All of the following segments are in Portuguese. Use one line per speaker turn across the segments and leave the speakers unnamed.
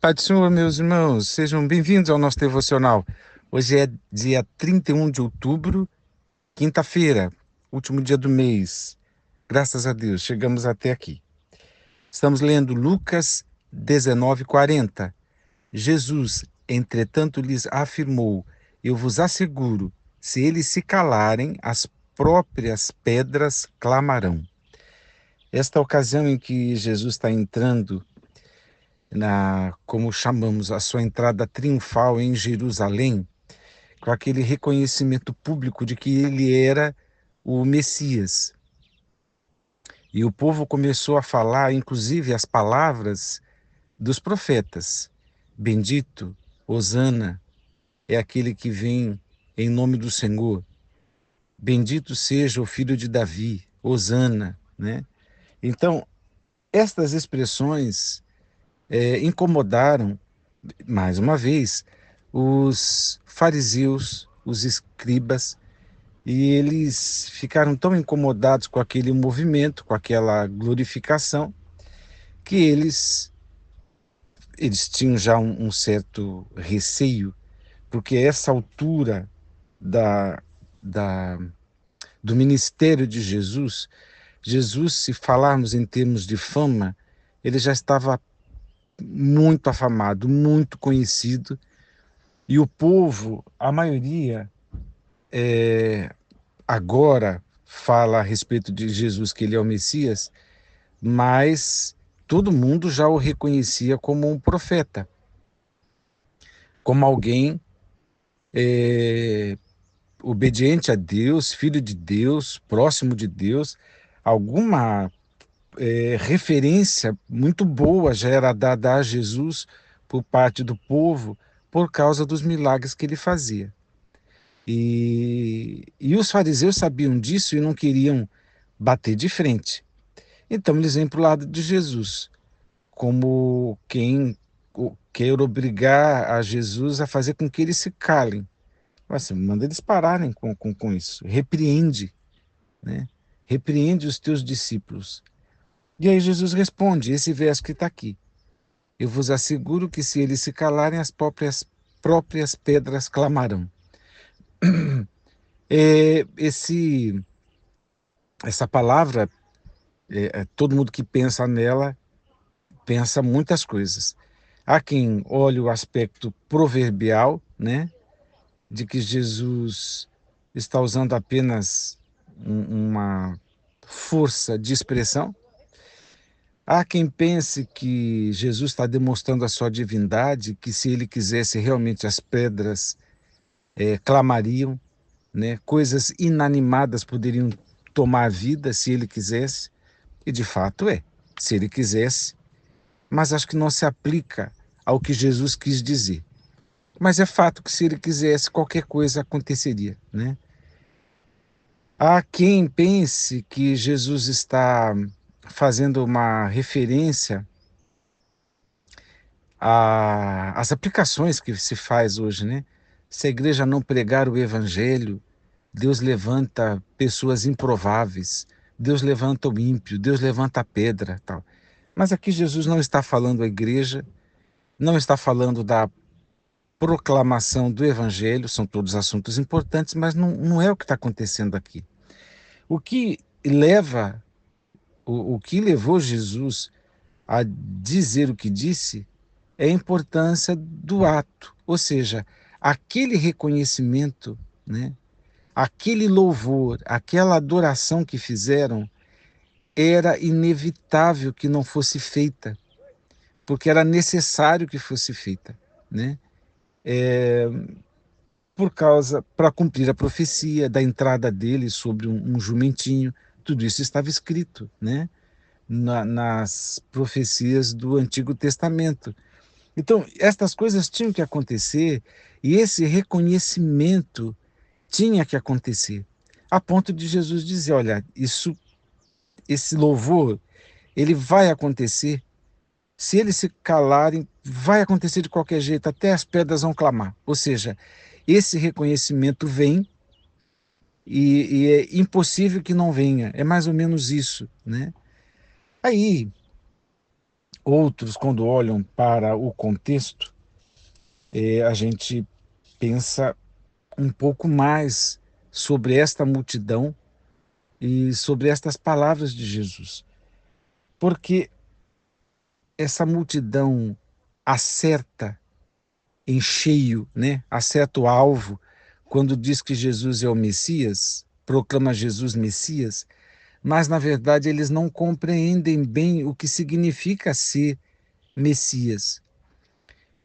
Pai do Senhor, meus irmãos, sejam bem-vindos ao nosso devocional. Hoje é dia 31 de outubro, quinta-feira, último dia do mês. Graças a Deus, chegamos até aqui. Estamos lendo Lucas 19:40. Jesus, entretanto, lhes afirmou: Eu vos asseguro, se eles se calarem, as próprias pedras clamarão. Esta ocasião em que Jesus está entrando como chamamos, a sua entrada triunfal em Jerusalém, com aquele reconhecimento público de que ele era o Messias. E o povo começou a falar, inclusive, as palavras dos profetas. Bendito, Hosana, é aquele que vem em nome do Senhor. Bendito seja o filho de Davi, Hosana, né? Então, estas expressões incomodaram mais uma vez, os fariseus, os escribas, e eles ficaram tão incomodados com aquele movimento, com aquela glorificação, que eles tinham já um certo receio, porque a essa altura da, da, do ministério de Jesus, Jesus, se falarmos em termos de fama, ele já estava muito afamado, muito conhecido. E o povo, a maioria, agora fala a respeito de Jesus, que ele é o Messias, mas todo mundo já o reconhecia como um profeta, como alguém obediente a Deus, filho de Deus, próximo de Deus. Alguma referência muito boa já era dada a Jesus por parte do povo por causa dos milagres que ele fazia. E os fariseus sabiam disso e não queriam bater de frente. Então eles vêm para o lado de Jesus, como quem quer obrigar a Jesus a fazer com que eles se calem. Mas assim, manda eles pararem com isso. Repreende, né? Repreende os teus discípulos. E aí Jesus responde, esse verso que está aqui. Eu vos asseguro que se eles se calarem, as próprias pedras clamarão. É, essa palavra, todo mundo que pensa nela, pensa muitas coisas. Há quem olhe o aspecto proverbial, né, de que Jesus está usando apenas uma força de expressão. Há quem pense que Jesus está demonstrando a sua divindade, que se ele quisesse realmente as pedras clamariam, né, coisas inanimadas poderiam tomar vida se ele quisesse, e de fato se ele quisesse, mas acho que não se aplica ao que Jesus quis dizer. Mas é fato que se ele quisesse, qualquer coisa aconteceria, né? Há quem pense que Jesus está fazendo uma referência às aplicações que se faz hoje, né? Se a igreja não pregar o evangelho, Deus levanta pessoas improváveis, Deus levanta o ímpio, Deus levanta a pedra, tal. Mas aqui Jesus não está falando à igreja, não está falando da proclamação do evangelho, são todos assuntos importantes, mas não é o que está acontecendo aqui. O que leva, o que levou Jesus a dizer o que disse é a importância do ato, ou seja, aquele reconhecimento, né? Aquele louvor, aquela adoração que fizeram, era inevitável que não fosse feita, porque era necessário que fosse feita, né? Por causa, para cumprir a profecia da entrada dele sobre um jumentinho, tudo isso estava escrito, né? Nas profecias do Antigo Testamento. Então, estas coisas tinham que acontecer e esse reconhecimento tinha que acontecer, a ponto de Jesus dizer, olha, esse louvor, ele vai acontecer, se eles se calarem, vai acontecer de qualquer jeito, até as pedras vão clamar. Ou seja, esse reconhecimento vem e é impossível que não venha. É mais ou menos isso, né? Aí, Outros, quando olham para o contexto, a gente pensa um pouco mais sobre esta multidão e sobre estas palavras de Jesus. Porque essa multidão acerta em cheio, né? Acerta o alvo quando diz que Jesus é o Messias, proclama Jesus Messias, mas na verdade eles não compreendem bem o que significa ser Messias.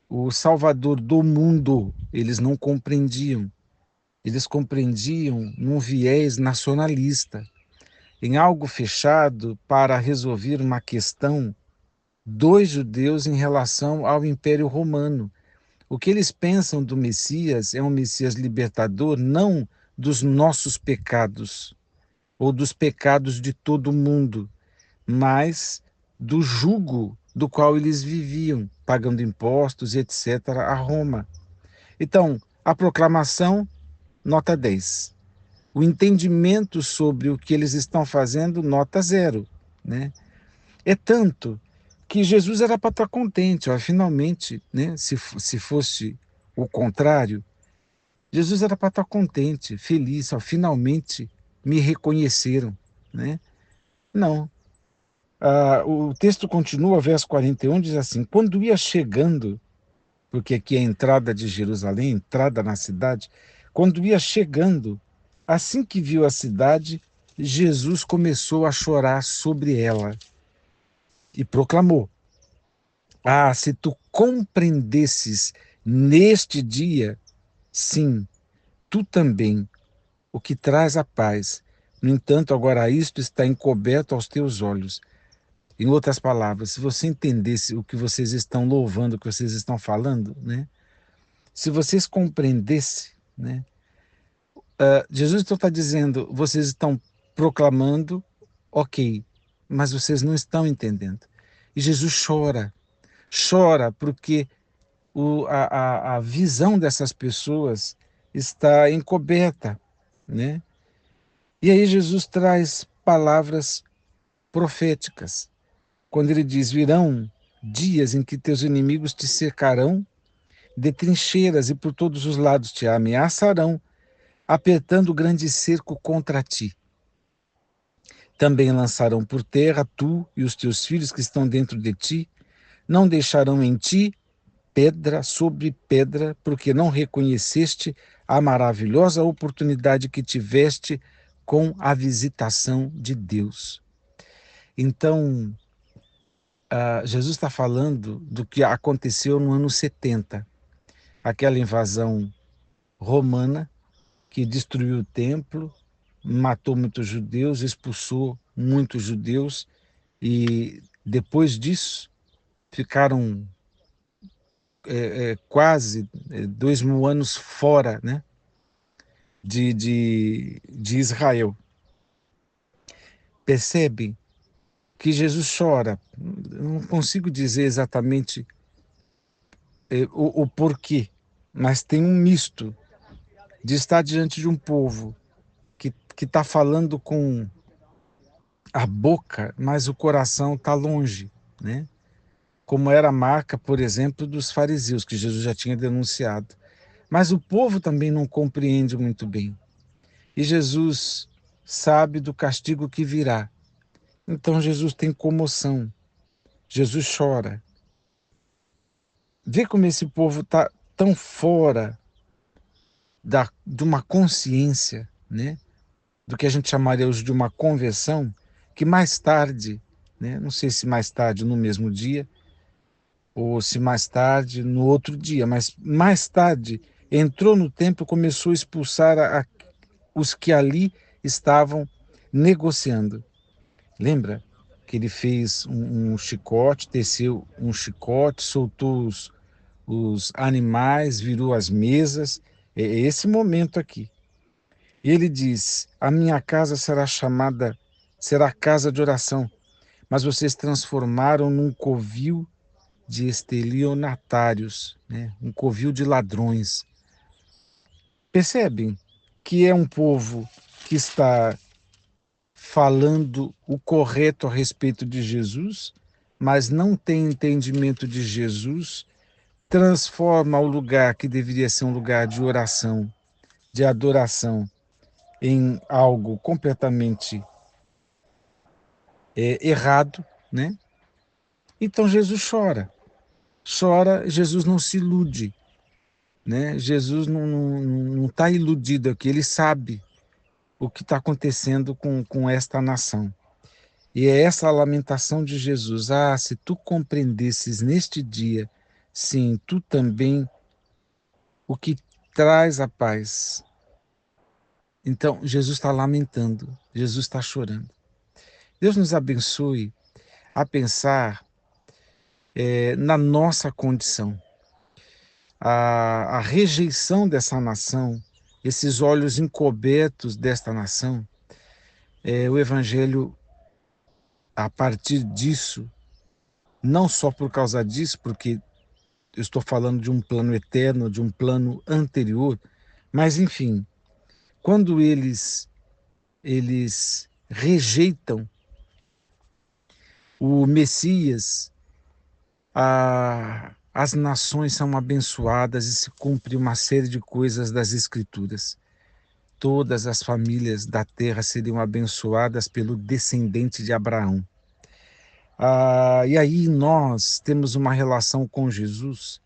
O Salvador do mundo, eles não compreendiam. Eles compreendiam num viés nacionalista, em algo fechado para resolver uma questão dos judeus em relação ao Império Romano. O que eles pensam do Messias é um Messias libertador, não dos nossos pecados ou dos pecados de todo mundo, mas do jugo do qual eles viviam, pagando impostos, etc., a Roma. Então, a proclamação, nota 10. O entendimento sobre o que eles estão fazendo, nota 0, né? É tanto que Jesus era para estar contente, ó, finalmente, né? Se fosse o contrário, Jesus era para estar contente, feliz, ó, finalmente me reconheceram, né? Não. O texto continua, verso 41, diz assim: quando ia chegando, porque aqui é a entrada de Jerusalém, entrada na cidade, quando ia chegando, assim que viu a cidade, Jesus começou a chorar sobre ela e proclamou: ah, se tu compreendesses neste dia, sim, tu também, o que traz a paz. No entanto, agora isto está encoberto aos teus olhos. Em outras palavras, se você entendesse o que vocês estão louvando, o que vocês estão falando, né? Se vocês compreendessem, né? Jesus então está dizendo, vocês estão proclamando, ok, mas vocês não estão entendendo. E Jesus chora, chora porque a visão dessas pessoas está encoberta, né? E aí Jesus traz palavras proféticas, quando ele diz: virão dias em que teus inimigos te cercarão de trincheiras e por todos os lados te ameaçarão, apertando grande cerco contra ti. Também lançarão por terra tu e os teus filhos que estão dentro de ti, não deixarão em ti pedra sobre pedra, porque não reconheceste a maravilhosa oportunidade que tiveste com a visitação de Deus. Então, Jesus está falando do que aconteceu no ano 70, aquela invasão romana que destruiu o templo, matou muitos judeus, expulsou muitos judeus e depois disso ficaram quase 2000 anos fora, né, de Israel. Percebe que Jesus chora. Não consigo dizer exatamente o porquê, mas tem um misto de estar diante de um povo que está falando com a boca, mas o coração está longe, né? Como era a marca, por exemplo, dos fariseus, que Jesus já tinha denunciado. Mas o povo também não compreende muito bem. E Jesus sabe do castigo que virá. Então Jesus tem comoção, Jesus chora. Vê como esse povo está tão fora de uma consciência, né? Do que a gente chamaria hoje de uma conversão, que mais tarde, né? Não sei se mais tarde no mesmo dia, ou se mais tarde no outro dia, mas mais tarde entrou no templo e começou a expulsar os que ali estavam negociando. Lembra que ele fez um chicote, teceu um chicote, soltou os animais, virou as mesas. É esse momento aqui. E ele diz: a minha casa será casa de oração, mas vocês transformaram num covil de estelionatários, né? Um covil de ladrões. Percebem que é um povo que está falando o correto a respeito de Jesus, mas não tem entendimento de Jesus, transforma o lugar que deveria ser um lugar de oração, de adoração, em algo completamente errado, né? Então Jesus chora. Chora, Jesus não se ilude, né? Jesus não está iludido aqui, ele sabe o que está acontecendo com esta nação. E é essa a lamentação de Jesus. Ah, se tu compreendesses neste dia, sim, tu também, o que traz a paz. Então, Jesus está lamentando, Jesus está chorando. Deus nos abençoe a pensar na nossa condição. A rejeição dessa nação, esses olhos encobertos desta nação, o Evangelho, a partir disso, não só por causa disso, porque eu estou falando de um plano eterno, de um plano anterior, mas enfim, quando eles rejeitam o Messias, as nações são abençoadas e se cumpre uma série de coisas das Escrituras. Todas as famílias da terra seriam abençoadas pelo descendente de Abraão. E aí nós temos uma relação com Jesus,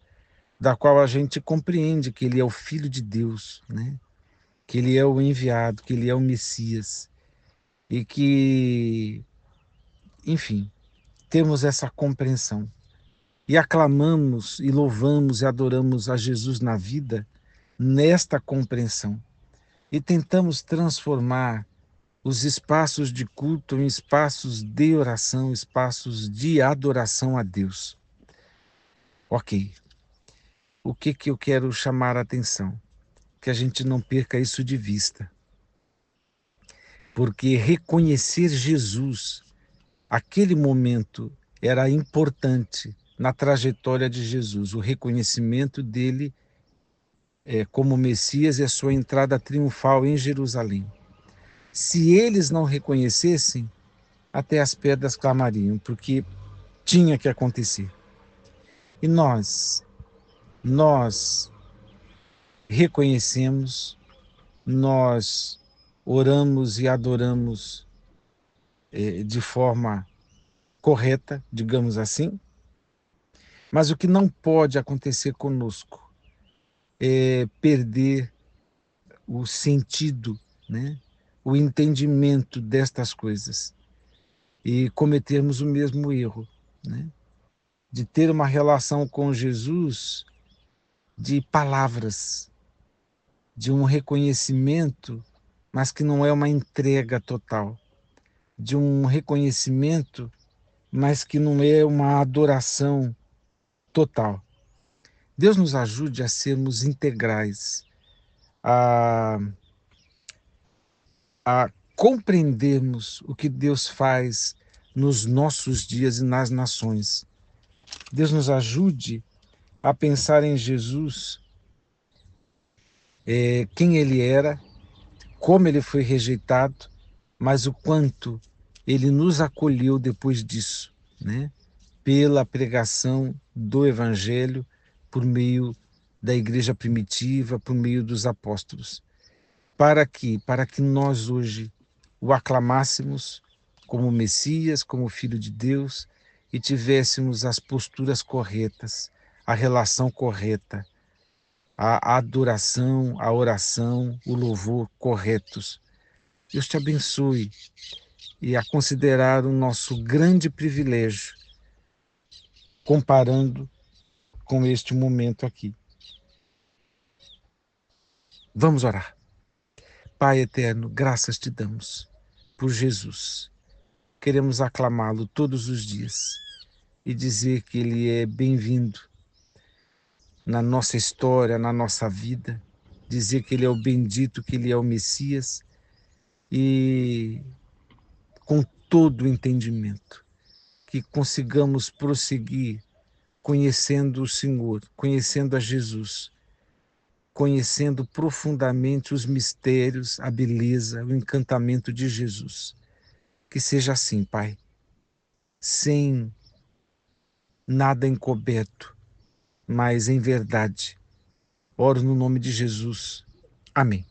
da qual a gente compreende que ele é o Filho de Deus, né? Que ele é o enviado, que ele é o Messias, e que, enfim, temos essa compreensão. E aclamamos, e louvamos e adoramos a Jesus na vida nesta compreensão. E tentamos transformar os espaços de culto em espaços de oração, espaços de adoração a Deus. Ok. O que eu quero chamar a atenção? Que a gente não perca isso de vista. Porque reconhecer Jesus, aquele momento, era importante na trajetória de Jesus, o reconhecimento dele como Messias e a sua entrada triunfal em Jerusalém. Se eles não reconhecessem, até as pedras clamariam, porque tinha que acontecer. E nós reconhecemos, nós oramos e adoramos de forma correta, digamos assim, mas o que não pode acontecer conosco é perder o sentido, né? O entendimento destas coisas e cometermos o mesmo erro, né? De ter uma relação com Jesus de palavras, de um reconhecimento, mas que não é uma entrega total, de um reconhecimento, mas que não é uma adoração total. Deus nos ajude a sermos integrais, a, a compreendermos o que Deus faz nos nossos dias e nas nações. Deus nos ajude a pensar em Jesus, quem ele era, como ele foi rejeitado, mas o quanto ele nos acolheu depois disso, né? Pela pregação do Evangelho, por meio da igreja primitiva, por meio dos apóstolos. Para que nós hoje o aclamássemos como Messias, como Filho de Deus e tivéssemos as posturas corretas, a relação correta, a adoração, a oração, o louvor corretos. Deus te abençoe e a considerar o nosso grande privilégio, comparando com este momento aqui. Vamos orar. Pai eterno, graças te damos por Jesus. Queremos aclamá-lo todos os dias e dizer que ele é bem-vindo na nossa história, na nossa vida, dizer que ele é o bendito, que ele é o Messias e com todo o entendimento, que consigamos prosseguir conhecendo o Senhor, conhecendo a Jesus, conhecendo profundamente os mistérios, a beleza, o encantamento de Jesus. Que seja assim, Pai, sem nada encoberto, mas em verdade. Oro no nome de Jesus. Amém.